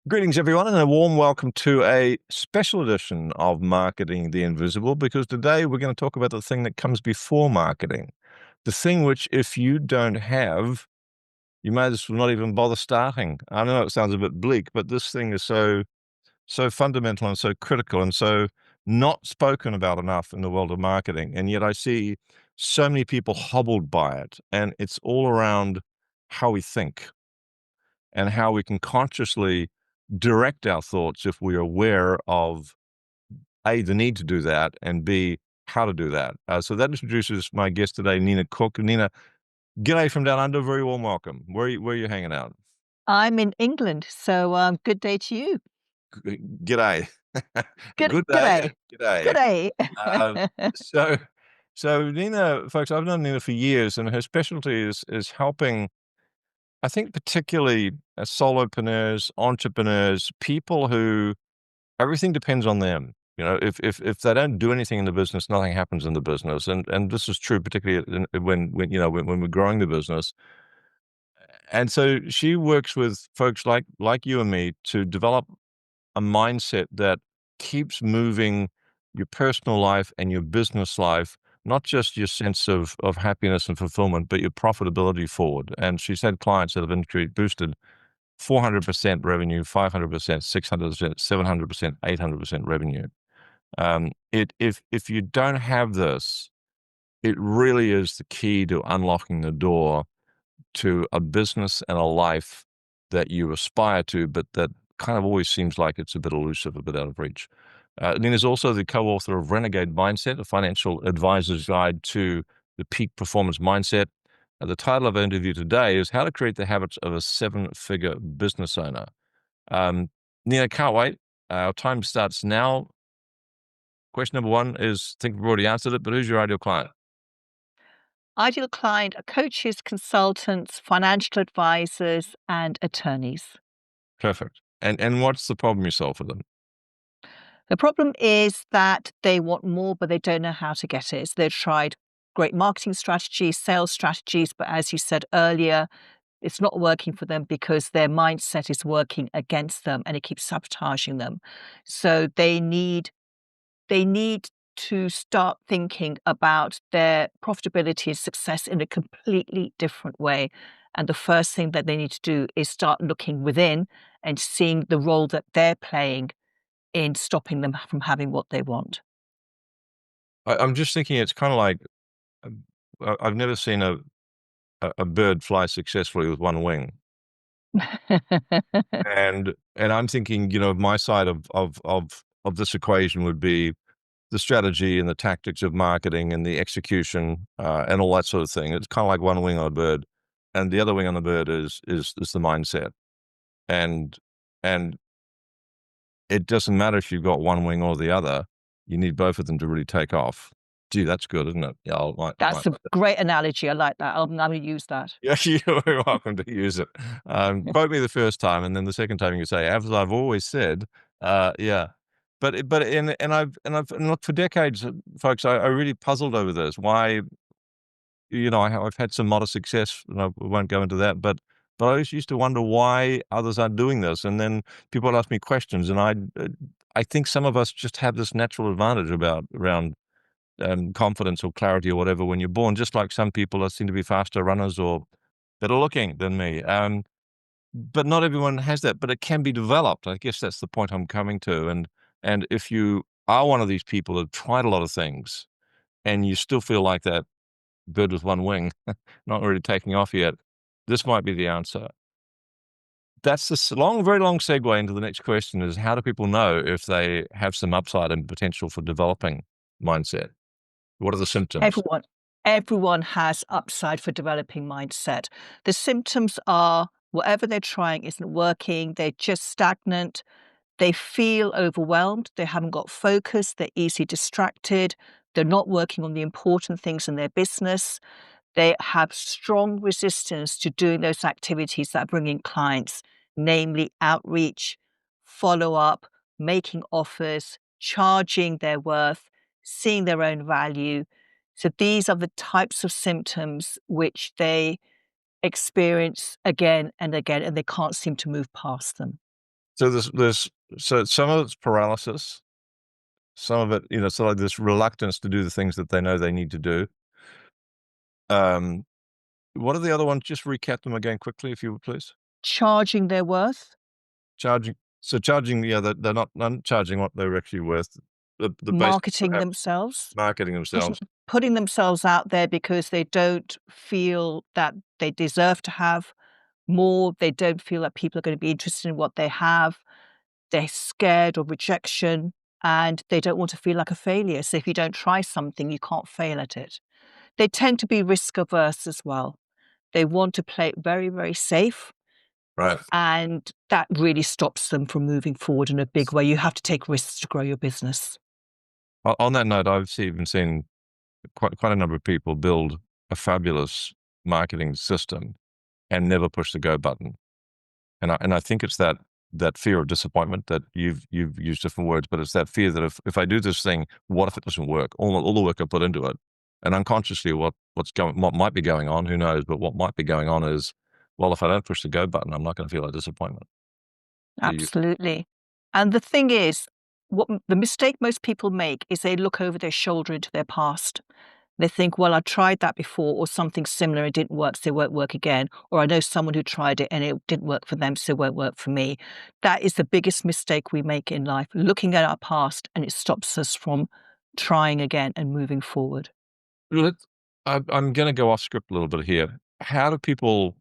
Greetings, everyone, and a warm welcome to a special edition of Marketing the Invisible, because today we're going to talk about the thing that comes before marketing. The thing which, if you don't have, you may as well not even bother starting. I know it sounds a bit bleak, but this thing is so fundamental and so critical and so not spoken about enough in the world of marketing. And yet I see so many people hobbled by it. And it's all around how we think and how we can consciously direct our thoughts if we're aware of A, the need to do that, and B, how to do that. So that introduces my guest today, Nina Cooke. Nina, g'day from down under. Very warm welcome. Where are you hanging out? I'm in England, so, good day to you. G'day. Good day. G'day. G'day. G'day. Um, so, so Nina, folks, I've known Nina for years, and her specialty is helping, I think, particularly solopreneurs, entrepreneurs, people who everything depends on them. If they don't do anything in the business, nothing happens in the business, and this is true particularly when we're growing the business. And so she works with folks like you and me to develop a mindset that keeps moving your personal life and your business life, not just your sense of happiness and fulfillment, but your profitability forward. And she's had clients that have boosted 400% revenue, 500%, 600%, 700%, 800% revenue. If you don't have this, it really is the key to unlocking the door to a business and a life that you aspire to, but that kind of always seems like it's a bit elusive, a bit out of reach. Nina's also the co-author of Renegade Mindset, a financial advisor's guide to the peak performance mindset. The title of our interview today is How to Create the Habits of a Seven-Figure Business Owner. Um, Nina, can't wait. Our time starts now. Question number one is, I think we've already answered it, but who's your ideal client? Ideal client are coaches, consultants, financial advisors, and attorneys. Perfect. And what's the problem you solve for them? The problem is that they want more, but they don't know how to get it. So they've tried great marketing strategies, sales strategies, but as you said earlier, it's not working for them because their mindset is working against them and it keeps sabotaging them. So they need to start thinking about their profitability and success in a completely different way. And the first thing that they need to do is start looking within and seeing the role that they're playing in stopping them from having what they want. I'm just thinking it's kind of like I've never seen a bird fly successfully with one wing. And I'm thinking, my side of this equation would be the strategy and the tactics of marketing and the execution, and all that sort of thing. It's kind of like one wing on a bird, and the other wing on the bird is the mindset. And and it doesn't matter if you've got one wing or the other. You need both of them to really take off. Gee, that's good, isn't it? Yeah, I might That's a great analogy. I like that. I'm going to use that. Yeah, you're very welcome to use it. Quote me the first time, and then the second time you can say, "As I've always said." Yeah. And look, for decades, folks, I really puzzled over this. Why, I've had some modest success, and I won't go into that, but I always used to wonder why others aren't doing this. And then people would ask me questions, and I think some of us just have this natural advantage around confidence or clarity or whatever when you're born, just like some people that seem to be faster runners or better looking than me. But not everyone has that, but it can be developed. I guess that's the point I'm coming to. And if you are one of these people who've tried a lot of things and you still feel like that bird with one wing, not really taking off yet, this might be the answer. That's this very long segue into the next question is how do people know if they have some upside and potential for developing mindset? What are the symptoms? Everyone, everyone has upside for developing mindset. The symptoms are whatever they're trying isn't working. They're just stagnant. They feel overwhelmed. They haven't got focus. They're easily distracted. They're not working on the important things in their business. They have strong resistance to doing those activities that bring in clients, namely outreach, follow up, making offers, charging their worth, seeing their own value. So these are the types of symptoms which they experience again and again, and they can't seem to move past them. So so some of it's paralysis, some of it, so like this reluctance to do the things that they know they need to do. Um, what are the other ones? Just recap them again quickly, if you would, please. Charging their worth, Charging, yeah, they're not charging what they're actually worth. The basic marketing themselves, marketing putting themselves. putting themselves out there because they don't feel that they deserve to have more. They don't feel that people are going to be interested in what they have. They're scared of rejection and they don't want to feel like a failure. So if you don't try something, you can't fail at it. They tend to be risk averse as well. They want to play it very, very safe. Right. And that really stops them from moving forward in a big way. You have to take risks to grow your business. On that note, even seen quite a number of people build a fabulous marketing system and never push the go button. And I think it's that fear of disappointment that you've used different words, but it's that fear that if I do this thing, what if it doesn't work? All the work I put into it, and unconsciously what might be going on, who knows? But what might be going on is, well, if I don't push the go button, I'm not going to feel that disappointment. Do you? Absolutely. And the thing is, the mistake most people make is they look over their shoulder into their past. They think, well, I tried that before or something similar, it didn't work, so it won't work again. Or I know someone who tried it and it didn't work for them, so it won't work for me. That is the biggest mistake we make in life, looking at our past, and it stops us from trying again and moving forward. Let I'm going to go off script a little bit here. How do people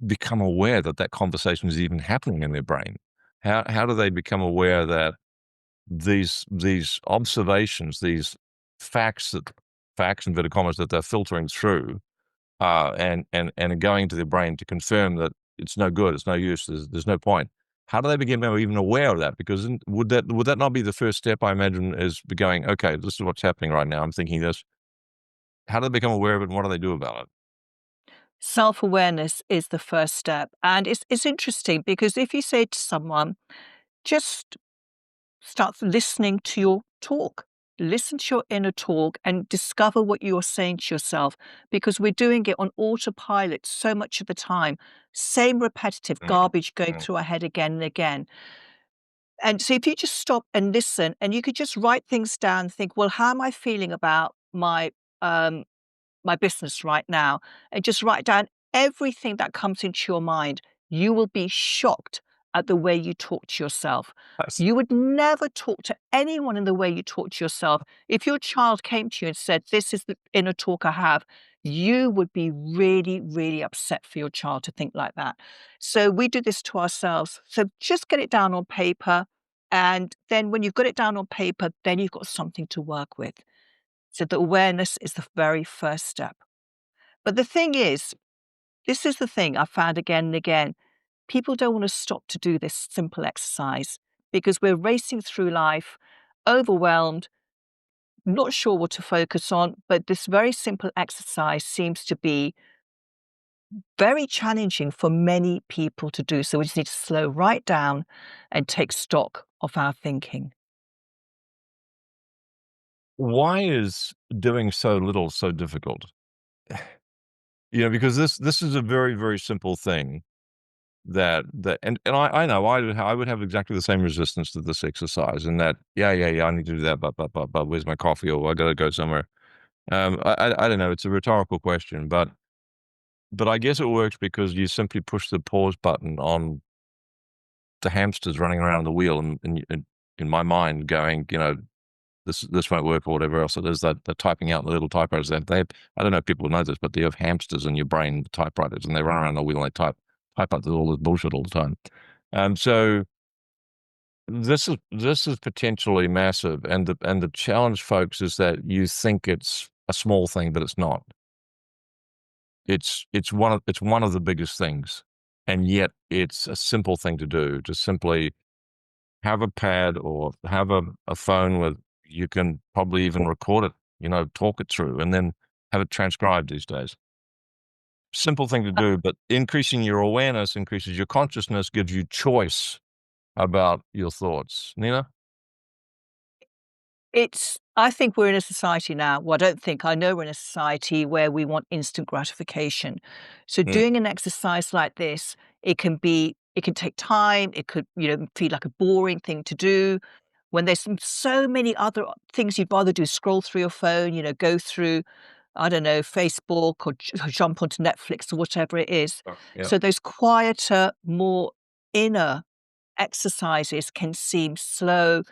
become aware that that conversation is even happening in their brain? How do they become aware that these observations, these facts that facts inverted commas that they're filtering through, and are going to their brain to confirm that it's no good, it's no use, there's no point. How do they become even aware of that? Because would that not be the first step? I imagine is going, okay, this is what's happening right now. I'm thinking this. How do they become aware of it, and what do they do about it? Self-awareness is the first step. And it's interesting because if you say to someone, just start listening to your talk. Listen to your inner talk and discover what you're saying to yourself because we're doing it on autopilot so much of the time. Same repetitive Mm, garbage going mm. through our head again and again. And so if you just stop and listen and you could just write things down, think, well, how am I feeling about um, my business right now, and just write down everything that comes into your mind, you will be shocked at the way you talk to yourself. That's You would never talk to anyone in the way you talk to yourself. If your child came to you and said, this is the inner talk I have, you would be really, really upset for your child to think like that. So we do this to ourselves. So just get it down on paper. And then when you've got it down on paper, then you've got something to work with. So the awareness is the very first step. But the thing is, this is the thing I found again and again. People don't want to stop to do this simple exercise because we're racing through life, overwhelmed, not sure what to focus on. But this very simple exercise seems to be very challenging for many people to do. So we just need to slow right down and take stock of our thinking. why is doing so little so difficult? Because this is a very, very simple thing and I know I would have exactly the same resistance to this exercise and that, yeah, I need to do that, but where's my coffee? Or I gotta go somewhere. I don't know. It's a rhetorical question, but I guess it works because you simply push the pause button on the hamsters running around the wheel, and in my mind going, this won't work or whatever else it is that they're typing out the little typewriters. I don't know if people know this, but you have hamsters in your brain, typewriters, and they run around the wheel and they type out all this bullshit all the time. So this is potentially massive, and the challenge, folks, is that you think it's a small thing, but it's not. It's one of the biggest things, and yet it's a simple thing to do. To simply have a pad or have a phone with you can probably even record it, talk it through, and then have it transcribed these days. Simple thing to do, but increasing your awareness increases your consciousness, gives you choice about your thoughts. Nina? I think we're in a society now. Well, I don't think, I know we're in a society where we want instant gratification. So Mm, doing an exercise like this, it can be It can take time. It could, feel like a boring thing to do. When there's so many other things you'd rather do, scroll through your phone, go through, I don't know, Facebook or jump onto Netflix or whatever it is. Yeah. So those quieter, more inner exercises can seem slow,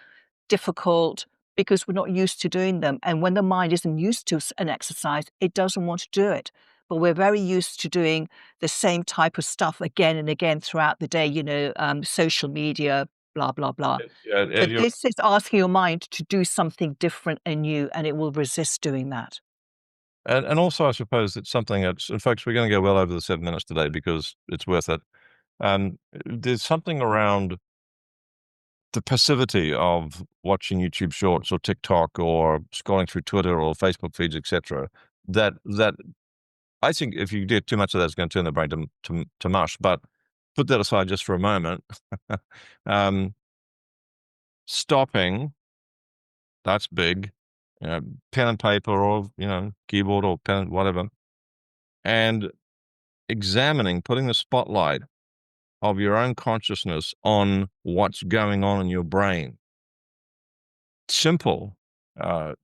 difficult, because we're not used to doing them. And when the mind isn't used to an exercise, it doesn't want to do it. But we're very used to doing the same type of stuff again and again throughout the day, social media, blah, blah, blah. Yeah, So and you're this is asking your mind to do something different and new, and it will resist doing that. and also I suppose it's something that's, and folks, we're gonna go well over the 7 minutes today because it's worth it. There's something around the passivity of watching YouTube Shorts or TikTok or scrolling through Twitter or Facebook feeds, etc. That I think if you do too much of that, it's going to turn the brain to mush. But put that aside just for a moment. um, Stopping, that's big. You know, pen and paper or keyboard or pen, whatever, and examining, putting the spotlight of your own consciousness on what's going on in your brain. Simple, uh,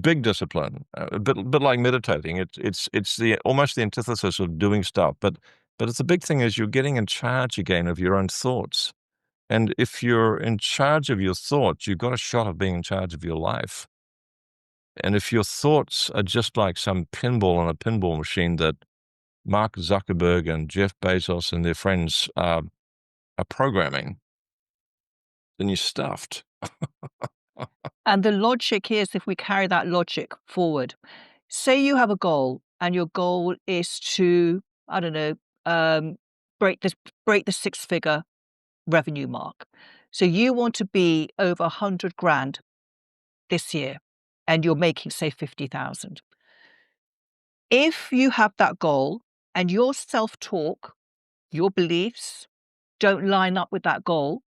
big discipline, a bit like meditating. It's the almost the antithesis of doing stuff, but it's the big thing is you're getting in charge again of your own thoughts. And if you're in charge of your thoughts, you've got a shot of being in charge of your life. And if your thoughts are just like some pinball on a pinball machine that Mark Zuckerberg and Jeff Bezos and their friends are programming, then you're stuffed. And the logic is, if we carry that logic forward, say you have a goal and your goal is to, I don't know, um, break this break the six-figure revenue mark. So you want to be over 100 grand this year and you're making, say, 50,000. If you have that goal and your self-talk, your beliefs don't line up with that goal,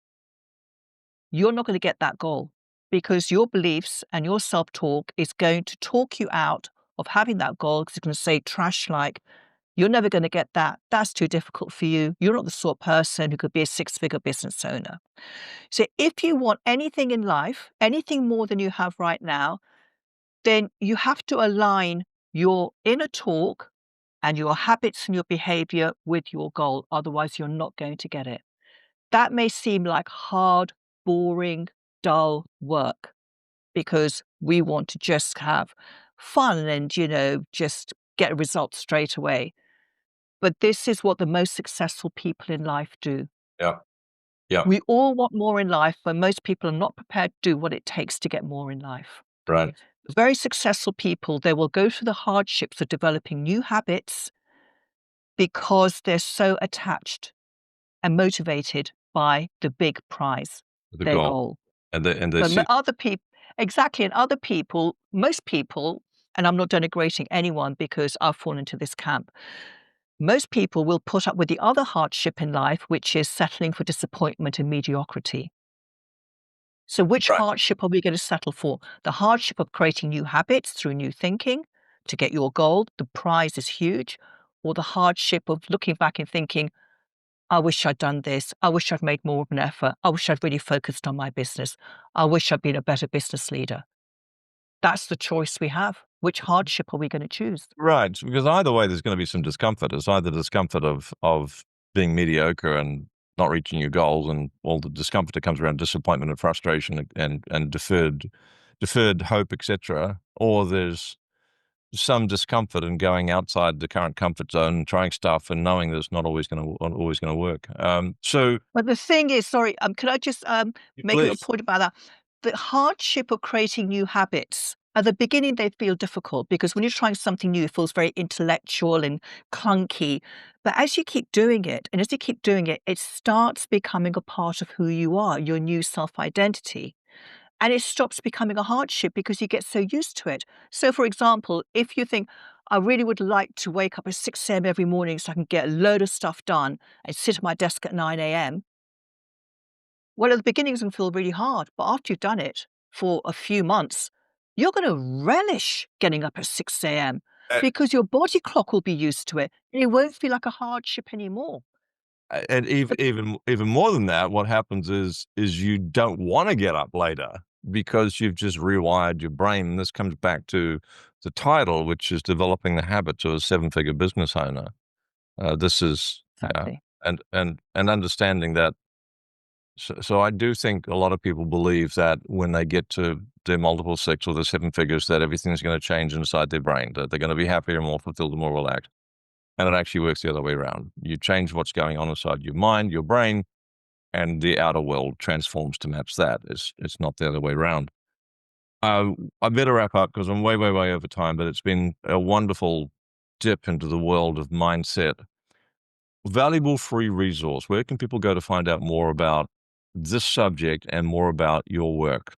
you're not going to get that goal, because your beliefs and your self-talk is going to talk you out of having that goal, because it's going to say trash like, you're never going to get that. That's too difficult for you. You're not the sort of person who could be a six-figure business owner. So if you want anything in life, anything more than you have right now, then you have to align your inner talk and your habits and your behavior with your goal. Otherwise, you're not going to get it. That may seem like hard, boring, dull work, because we want to just have fun and, just get a result straight away. But this is what the most successful people in life do. Yeah, yeah, We all want more in life, but most people are not prepared to do what it takes to get more in life. right. Very successful people, they will go through the hardships of developing new habits because they're so attached and motivated by the big prize, The their goal, goal. and they But see. other people, exactly, and other people, most people, and I'm not denigrating anyone because I've fallen into this camp. Most people will put up with the other hardship in life, which is settling for disappointment and mediocrity. So which Right. hardship are we going to settle for? The hardship of creating new habits through new thinking to get your goal, the prize is huge, or the hardship of looking back and thinking, I wish I'd done this. I wish I'd made more of an effort. I wish I'd really focused on my business. I wish I'd been a better business leader. That's the choice we have. Which hardship are we going to choose? Right, because either way, there's going to be some discomfort. It's either discomfort of being mediocre and not reaching your goals, and all the discomfort that comes around disappointment and frustration and deferred hope, etc. Or there's some discomfort in going outside the current comfort zone and trying stuff and knowing that it's not always going to work. So But the thing is, sorry, can I just make a little please, point about that? The hardship of creating new habits. At the beginning, they feel difficult because when you're trying something new, it feels very intellectual and clunky. But as you keep doing it, and as you keep doing it, it starts becoming a part of who you are, your new self identity. And it stops becoming a hardship because you get so used to it. So, for example, if you think, I really would like to wake up at 6 a.m. every morning so I can get a load of stuff done and sit at my desk at 9 a.m. Well, at the beginning, it's going to feel really hard. But after you've done it for a few months, you're going to relish getting up at 6 a.m. uh, because your body clock will be used to it and it won't feel like a hardship anymore. And even more than that, what happens is you don't want to get up later because you've just rewired your brain. And this comes back to the title, which is developing the habits of a seven-figure business owner. This is Exactly. and understanding that. So I do think a lot of people believe that when they get to their multiple six or their seven figures, that everything's going to change inside their brain, that they're going to be happier, more fulfilled, and more relaxed. And it actually works the other way around. You change what's going on inside your mind, your brain, and the outer world transforms to match that. It's not the other way around. I better wrap up because I'm way, way, way over time, but it's been a wonderful dip into the world of mindset. Valuable free resource. Where can people go to find out more about this subject and more about your work?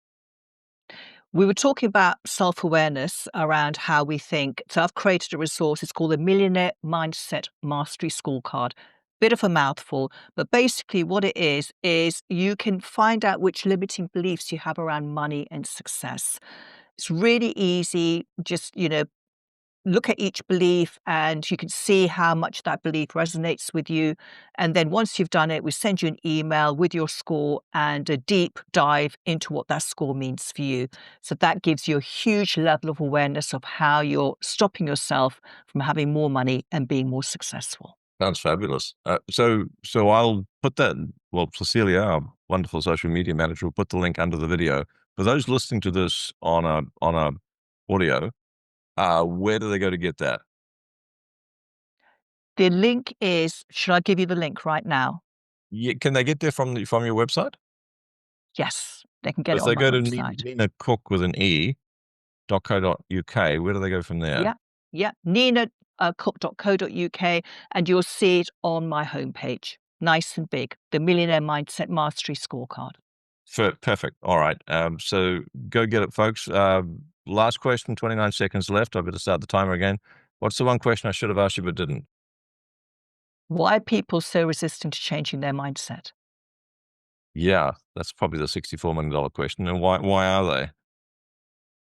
We were talking about self-awareness around how we think. So I've created a resource. It's called the Millionaire Mindset Mastery Scorecard. Bit of a mouthful, but basically what it is you can find out which limiting beliefs you have around money and success. It's really easy. Just, look at each belief and you can see how much that belief resonates with you. And then once you've done it, we send you an email with your score and a deep dive into what that score means for you. So that gives you a huge level of awareness of how you're stopping yourself from having more money and being more successful. Sounds fabulous. So I'll put that. Well, Cecilia, our wonderful social media manager, will put the link under the video. For those listening to this on a audio, where do they go to get that? The link is, should I give you the link right now? Yeah, can they get there from your website? Yes, they can get it If on they my go to website. Nina Cooke with an e.co.uk, where do they go from there? Yeah, yeah. Nina.cook.co.uk, and you'll see it on my homepage. Nice and big. The Millionaire Mindset Mastery Scorecard. Perfect. All right. So go get it, folks. Last question, 29 seconds left. I better start the timer again. What's the one question I should have asked you but didn't? Why are people so resistant to changing their mindset? Yeah, that's probably the $64 million question. And why are they?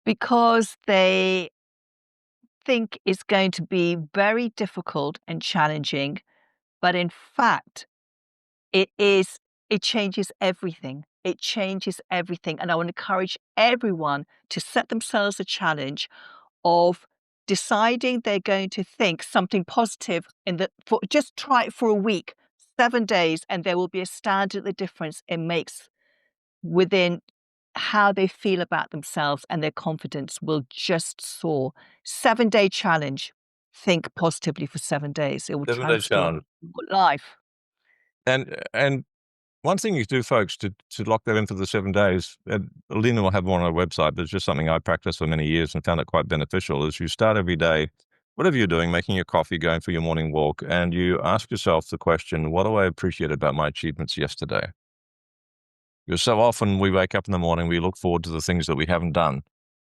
Because they think it's going to be very difficult and challenging, but in fact, it is. It changes everything. It changes everything. And I want to encourage everyone to set themselves a challenge of deciding they're going to think something positive just try it for a week, 7 days, and there will be astounded at the difference it makes within how they feel about themselves, and their confidence will just soar. 7-day challenge. Think positively for 7 days. It will 7 day transform challenge. your life. And one thing you can do, folks, to lock that in for the 7 days, and Lena will have one on her website, but it's just something I practiced for many years and found it quite beneficial, is you start every day, whatever you're doing, making your coffee, going for your morning walk, and you ask yourself the question, what do I appreciate about my achievements yesterday? Because so often we wake up in the morning, we look forward to the things that we haven't done,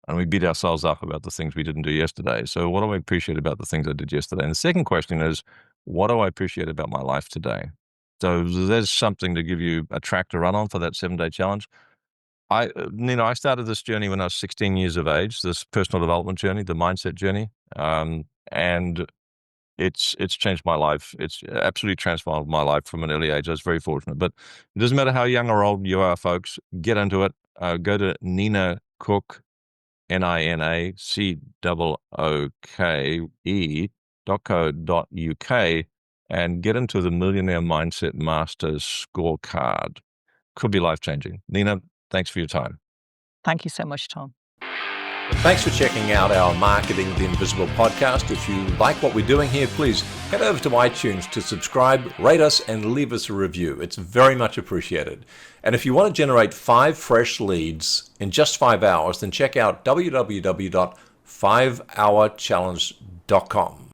and we beat ourselves up about the things we didn't do yesterday. So what do I appreciate about the things I did yesterday? And the second question is, what do I appreciate about my life today? So there's something to give you a track to run on for that 7 day challenge. I started this journey when I was 16 years of age, this personal development journey, the mindset journey. And it's changed my life. It's absolutely transformed my life from an early age. I was very fortunate. But it doesn't matter how young or old you are, folks, get into it. Go to Nina Cooke, NINACOOKE.co.uk and get into the Millionaire Mindset Master Scorecard. Could be life-changing. Nina, thanks for your time. Thank you so much, Tom. Thanks for checking out our Marketing the Invisible podcast. If you like what we're doing here, please head over to iTunes to subscribe, rate us, and leave us a review. It's very much appreciated. And if you want to generate 5 fresh leads in just 5 hours, then check out www.5hourchallenge.com.